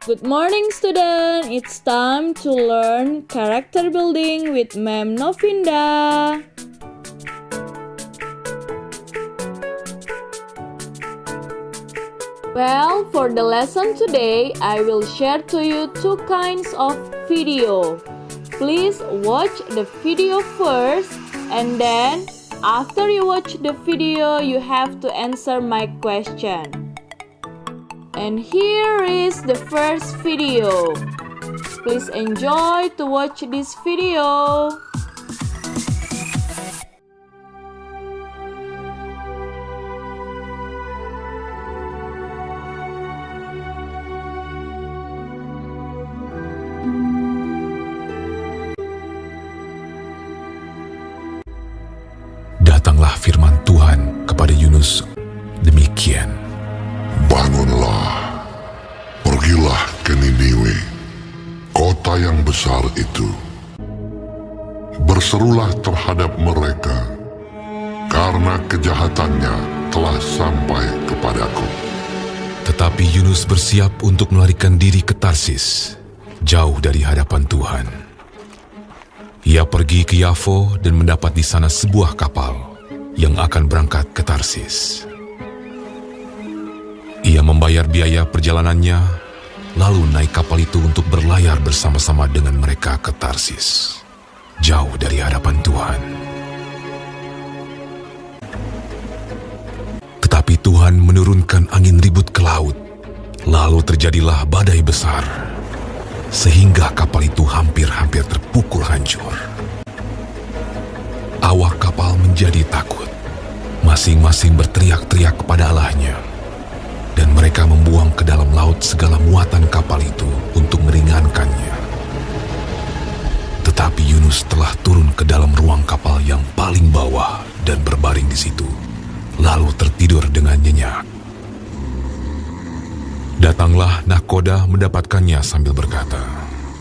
Good morning, student. It's time to learn character building with Ma'am Novinda. Well, for the lesson today, I will share to you two kinds of video. Please watch the video first, and then after you watch the video, you have to answer my question. And here is the first video. Please enjoy to watch this video. Datanglah firman Tuhan kepada Yunus demikian. Bangunlah, pergilah ke Niniwe, kota yang besar itu. Berserulah terhadap mereka, karena kejahatannya telah sampai kepadaku. Tetapi Yunus bersiap untuk melarikan diri ke Tarsis, jauh dari hadapan Tuhan. Ia pergi ke Yafo dan mendapat di sana sebuah kapal yang akan berangkat ke Tarsis. Ia membayar biaya perjalanannya, lalu naik kapal itu untuk berlayar bersama-sama dengan mereka ke Tarsis, jauh dari hadapan Tuhan. Tetapi Tuhan menurunkan angin ribut ke laut, lalu terjadilah badai besar, sehingga kapal itu hampir-hampir terpukul hancur. Awak kapal menjadi takut, masing-masing berteriak-teriak kepada Allahnya, dan mereka membuang ke dalam laut segala muatan kapal itu untuk meringankannya. Tetapi Yunus telah turun ke dalam ruang kapal yang paling bawah dan berbaring di situ, lalu tertidur dengan nyenyak. Datanglah nahkoda mendapatkannya sambil berkata,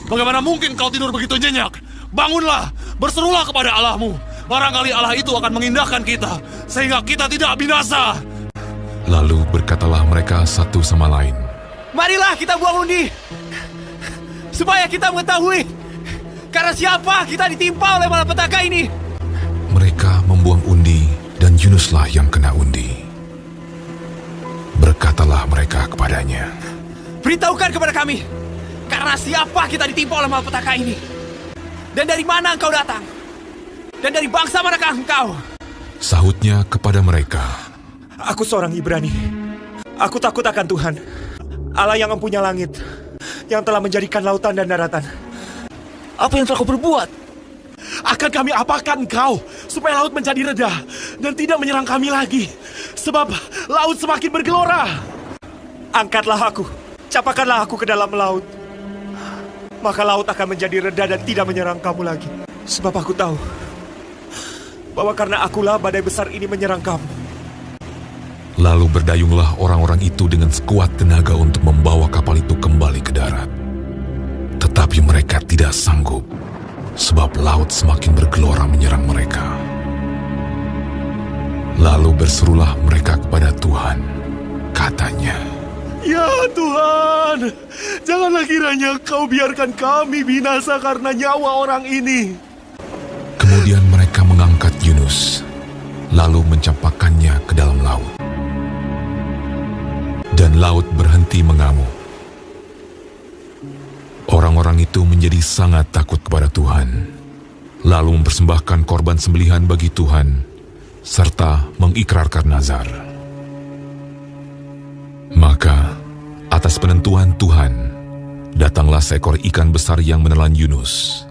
"Bagaimana mungkin kau tidur begitu nyenyak? Bangunlah, berserulah kepada Allahmu. Barangkali Allah itu akan mengindahkan kita, sehingga kita tidak binasa." Lalu berkatalah mereka satu sama lain, "Marilah kita buang undi, supaya kita mengetahui karena siapa kita ditimpa oleh malapetaka ini." Mereka membuang undi, dan Yunuslah yang kena undi. Berkatalah mereka kepadanya, "Beritahukan kepada kami, karena siapa kita ditimpa oleh malapetaka ini? Dan dari mana engkau datang? Dan dari bangsa manakah engkau?" Sahutnya kepada mereka, "Aku seorang Ibrani. Aku takut akan Tuhan, Allah yang empunya langit, yang telah menjadikan lautan dan daratan. Apa yang telah kau berbuat? Akan kami apakan engkau, supaya laut menjadi reda, dan tidak menyerang kami lagi? Sebab laut semakin bergelora." Angkatlah aku, capakanlah aku ke dalam laut. Maka laut akan menjadi reda dan tidak menyerang kamu lagi. Sebab aku tahu bahwa karena akulah badai besar ini menyerang kamu." Lalu berdayunglah orang-orang itu dengan sekuat tenaga untuk membawa kapal itu kembali ke darat. Tetapi mereka tidak sanggup, sebab laut semakin bergelora menyerang mereka. Lalu berserulah mereka kepada Tuhan, katanya, "Ya Tuhan, janganlah kiranya kau biarkan kami binasa karena nyawa orang ini." Kemudian mereka mengangkat Yunus, lalu mencampakkannya ke dalam laut. Dan laut berhenti mengamuk. Orang-orang itu menjadi sangat takut kepada Tuhan, lalu mempersembahkan korban sembelihan bagi Tuhan, serta mengikrarkan nazar. Maka, atas penentuan Tuhan, datanglah seekor ikan besar yang menelan Yunus.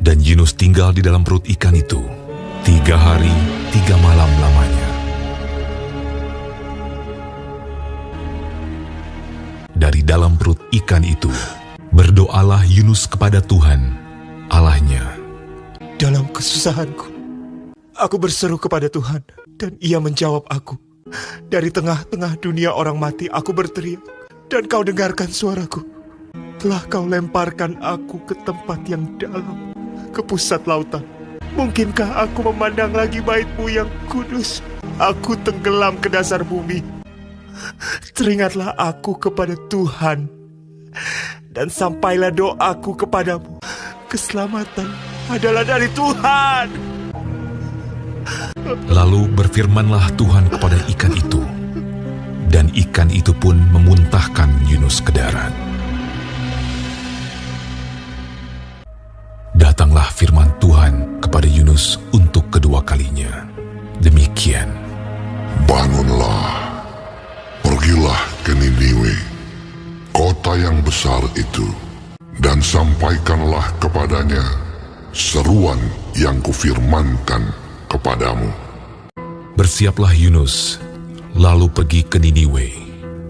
Dan Yunus tinggal di dalam perut ikan itu 3 hari 3 malam lamanya. Dari dalam perut ikan itu, berdoalah Yunus kepada Tuhan, Allahnya. Dalam kesusahanku, aku berseru kepada Tuhan, dan Ia menjawab aku. Dari tengah-tengah dunia orang mati, aku berteriak, dan Kau dengarkan suaraku. Telah Kau lemparkan aku ke tempat yang dalam, ke pusat lautan. Mungkinkah aku memandang lagi bait-Mu yang kudus? Aku tenggelam ke dasar bumi. teringatlah aku kepada Tuhan, dan sampailah doaku kepadamu. Keselamatan adalah dari Tuhan. Lalu berfirmanlah Tuhan kepada ikan itu, dan ikan itu pun memuntahkan Yunus ke darat. Datanglah firman Tuhan kepada Yunus untuk kedua kalinya. Demikian. Bangunlah, pergilah ke Niniwe, kota yang besar itu, dan sampaikanlah kepadanya seruan yang kufirmankan kepadamu. Bersiaplah Yunus, lalu pergi ke Niniwe,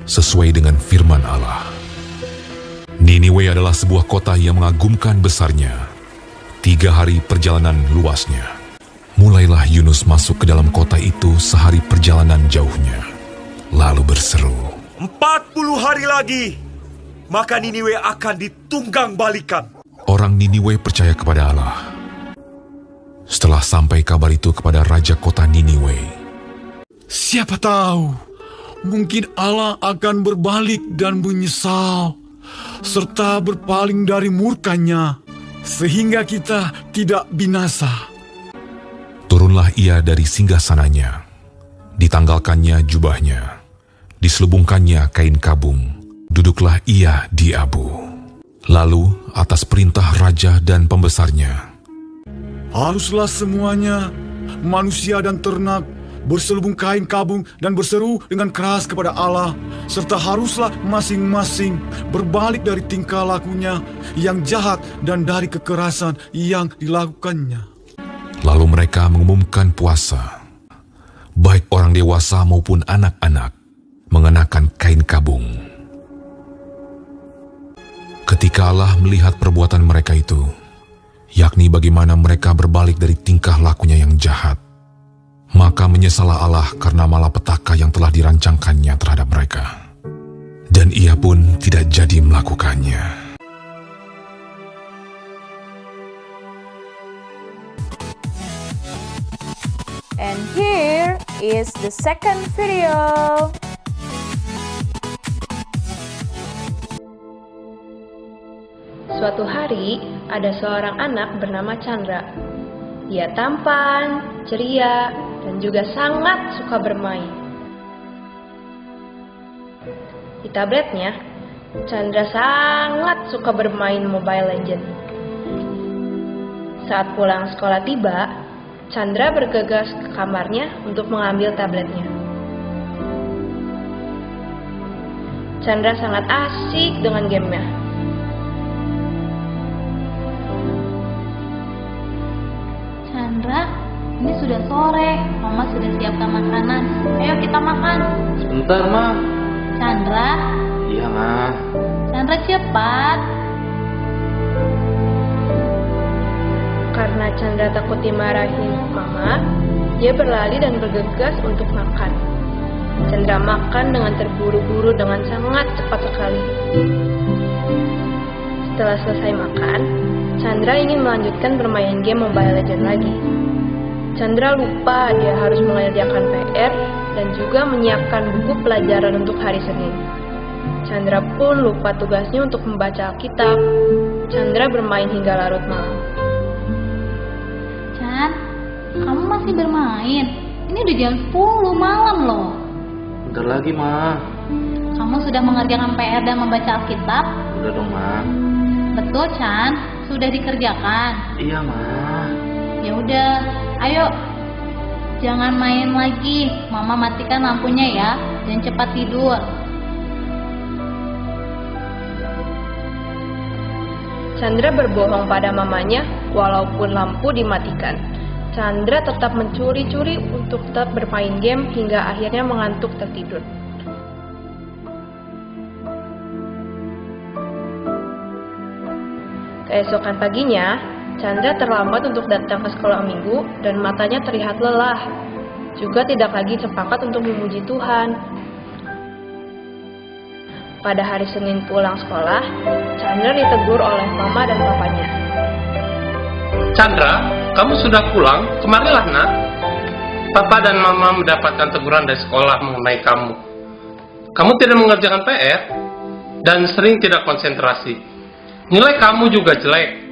sesuai dengan firman Allah. Niniwe adalah sebuah kota yang mengagumkan besarnya, 3 hari perjalanan luasnya. Mulailah Yunus masuk ke dalam kota itu sehari perjalanan jauhnya, lalu berseru, 40 hari lagi, maka Niniwe akan ditunggang balikan. Orang Niniwe percaya kepada Allah. Setelah sampai kabar itu kepada raja kota Niniwe, Siapa tahu, mungkin Allah akan berbalik dan menyesal, serta berpaling dari murkanya, sehingga kita tidak binasa. turunlah ia dari singgasananya, ditanggalkannya jubahnya, diselubungkannya kain kabung, duduklah ia di abu. Lalu atas perintah raja dan pembesarnya, Haruslah semuanya, manusia dan ternak, berselubung kain kabung dan berseru dengan keras kepada Allah, serta haruslah masing-masing berbalik dari tingkah lakunya yang jahat dan dari kekerasan yang dilakukannya. lalu mereka mengumumkan puasa. Baik orang dewasa maupun anak-anak mengenakan kain kabung. Ketika Allah melihat perbuatan mereka itu, yakni bagaimana mereka berbalik dari tingkah lakunya yang jahat, maka menyesallah Allah karena malapetaka yang telah dirancangkannya terhadap mereka. Dan ia pun tidak jadi melakukannya. And here is the second video. Suatu hari, ada seorang anak bernama Chandra. Dia tampan, ceria, dan juga sangat suka bermain. Di tabletnya, Chandra sangat suka bermain Mobile Legends. Saat pulang sekolah tiba, Chandra bergegas ke kamarnya untuk mengambil tabletnya. Chandra sangat asik dengan gamenya. Chandra, ini sudah sore. Mama sudah siapkan makanan. Ayo kita makan. Sebentar, Ma. Chandra? Iya, Ma. Chandra cepat. Karena Chandra takut dimarahin Mama, dia berlari dan bergegas untuk makan. Chandra makan dengan terburu-buru dengan sangat cepat sekali. Setelah selesai makan, Chandra ingin melanjutkan bermain game Mobile Legends lagi. Chandra lupa dia harus mengerjakan PR dan juga menyiapkan buku pelajaran untuk hari Senin. Chandra pun lupa tugasnya untuk membaca Alkitab. Chandra bermain hingga larut malam. Chan, kamu masih bermain? Ini udah jam 10 malam loh. Bentar lagi, Ma. Kamu sudah mengerjakan PR dan membaca Alkitab? Udah dong, Ma. Betul, Chan. Sudah dikerjakan. Iya, Ma. Ya udah, ayo. Jangan main lagi. Mama matikan lampunya ya, dan cepat tidur. Chandra berbohong pada mamanya walaupun lampu dimatikan. Chandra tetap mencuri-curi untuk tetap bermain game hingga akhirnya mengantuk tertidur. Keesokan paginya, Chandra terlambat untuk datang ke sekolah minggu dan matanya terlihat lelah. Juga tidak lagi sepakat untuk memuji Tuhan. Pada hari Senin pulang sekolah, Chandra ditegur oleh mama dan papanya. Chandra, kamu sudah pulang? Kemarilah, Nak. Papa dan Mama mendapatkan teguran dari sekolah mengenai kamu. kamu tidak mengerjakan PR dan sering tidak konsentrasi. Nilai kamu juga jelek.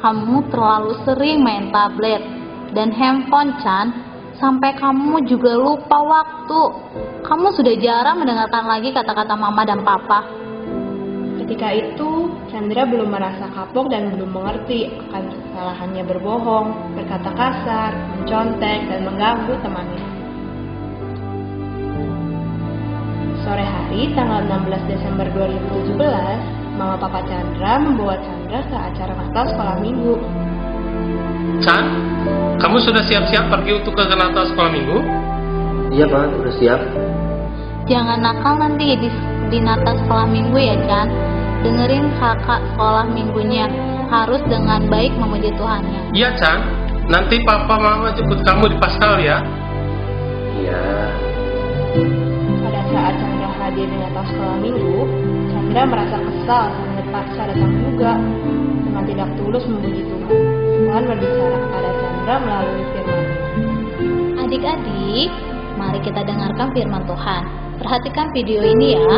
Kamu terlalu sering main tablet dan handphone, Chan, sampai kamu juga lupa waktu. Kamu sudah jarang mendengarkan lagi kata-kata mama dan papa. Ketika itu, Chandra belum merasa kapok dan belum mengerti akan kesalahannya berbohong, berkata kasar, mencontek, dan mengganggu temannya. Sore hari, tanggal 16 Desember 2017, Mama Papa Chandra membawa Chandra ke acara Natal sekolah minggu. Chan, kamu sudah siap-siap pergi untuk ke Natal sekolah minggu? Iya Pak, udah siap. Jangan nakal nanti di Natal sekolah minggu ya, Chan. Dengerin kakak sekolah minggunya, harus dengan baik memuji Tuhannya. Iya, Chan. Nanti papa mama jemput kamu di Paskal ya. Iya. Pada saat Chandra hadir di Natal sekolah minggu, Chandra merasa kesal dan terpaksa datang juga dengan tidak tulus memuji Tuhan. Tuhan berbicara kepada Chandra melalui firman-Nya. Adik-adik, mari kita dengarkan firman Tuhan. Perhatikan video ini ya.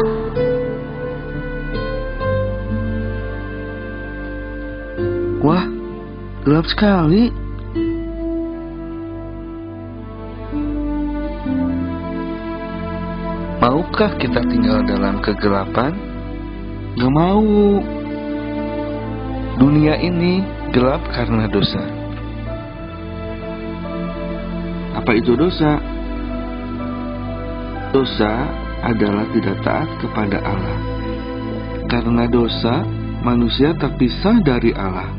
Wah, gelap sekali. Maukah kita tinggal dalam kegelapan? Gak mau. Dunia ini gelap karena dosa. Apa itu dosa? Dosa adalah tidak taat kepada Allah. Karena dosa, manusia terpisah dari Allah.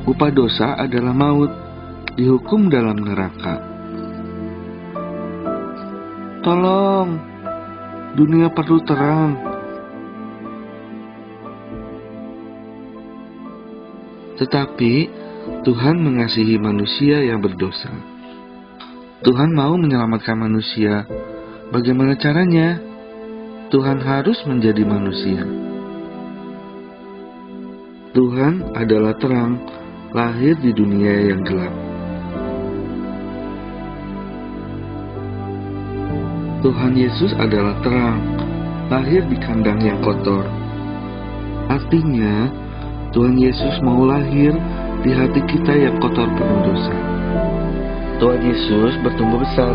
Upah dosa adalah maut, dihukum dalam neraka. Tolong, dunia perlu terang. Tetapi Tuhan mengasihi manusia yang berdosa. Tuhan mau menyelamatkan manusia. Bagaimana caranya? Tuhan harus menjadi manusia. Tuhan adalah terang, lahir di dunia yang gelap. Tuhan Yesus adalah terang, lahir di kandang yang kotor. Artinya, Tuhan Yesus mau lahir di hati kita yang kotor penuh dosa. Tuhan Yesus bertumbuh besar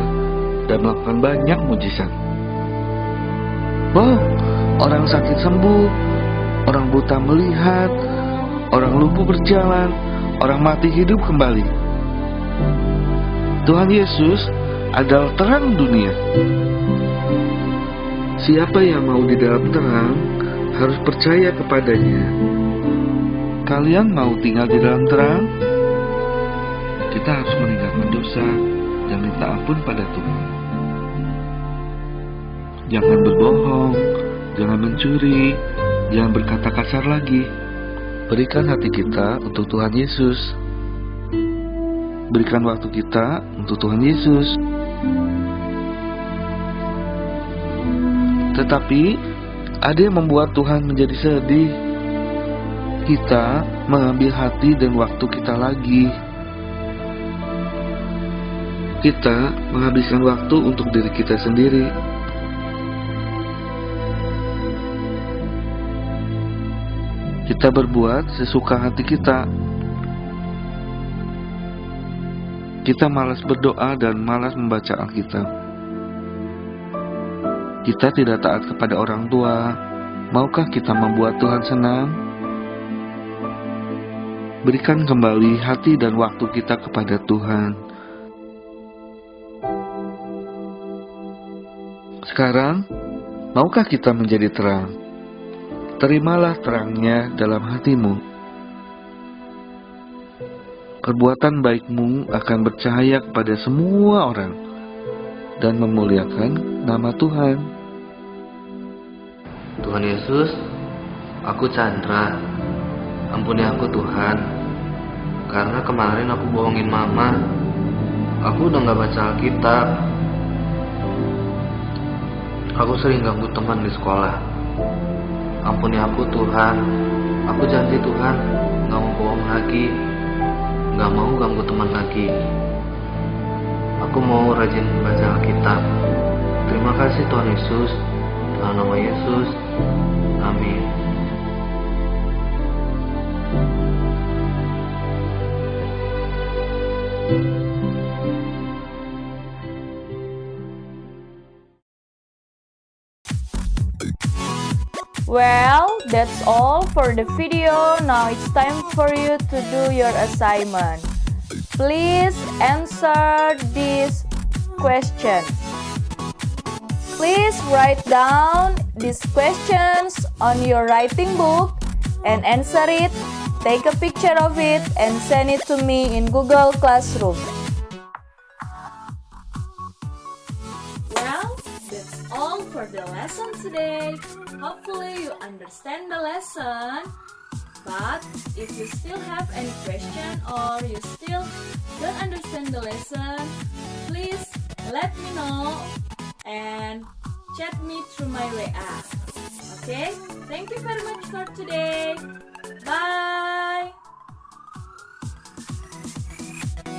dan melakukan banyak mujizat. Wow, orang sakit sembuh, orang buta melihat, orang lumpuh berjalan, orang mati hidup kembali. Tuhan Yesus adalah terang dunia. Siapa yang mau di dalam terang harus percaya kepadanya. Kalian mau tinggal di dalam terang? Kita harus meninggalkan dosa dan minta ampun pada Tuhan. Jangan berbohong, jangan mencuri, jangan berkata kasar lagi. Berikan hati kita untuk Tuhan Yesus. Berikan waktu kita untuk Tuhan Yesus. Tetapi ada yang membuat Tuhan menjadi sedih. Kita mengambil hati dan waktu kita lagi. Kita menghabiskan waktu untuk diri kita sendiri. Kita berbuat sesuka hati kita. Kita malas berdoa dan malas membaca Alkitab. Kita tidak taat kepada orang tua. Maukah kita membuat Tuhan senang? Berikan kembali hati dan waktu kita kepada Tuhan. Sekarang, maukah kita menjadi terang? Terimalah terangnya dalam hatimu. Perbuatan baikmu akan bercahaya kepada semua orang dan memuliakan nama Tuhan. Tuhan Yesus, aku Chandra. Ampuni aku Tuhan. Karena kemarin aku bohongin mama. Aku udah gak baca Alkitab. Aku sering ganggu teman di sekolah. Ampuni aku Tuhan. Aku janji Tuhan gak mau bohong lagi, gak mau ganggu teman lagi. Aku mau rajin baca Alkitab. Terima kasih Tuhan Yesus. Dalam nama Yesus. Amin. Well, that's all for the video. Now it's time for you to do your assignment. Please answer these questions. Please write down these questions on your writing book and answer it. Take a picture of it and send it to me in Google Classroom. Well, that's all for the lesson today. Hopefully you understand the lesson. But if you still have any question or you still don't understand the lesson, please let me know and chat me through my WA. Okay? Thank you very much for today.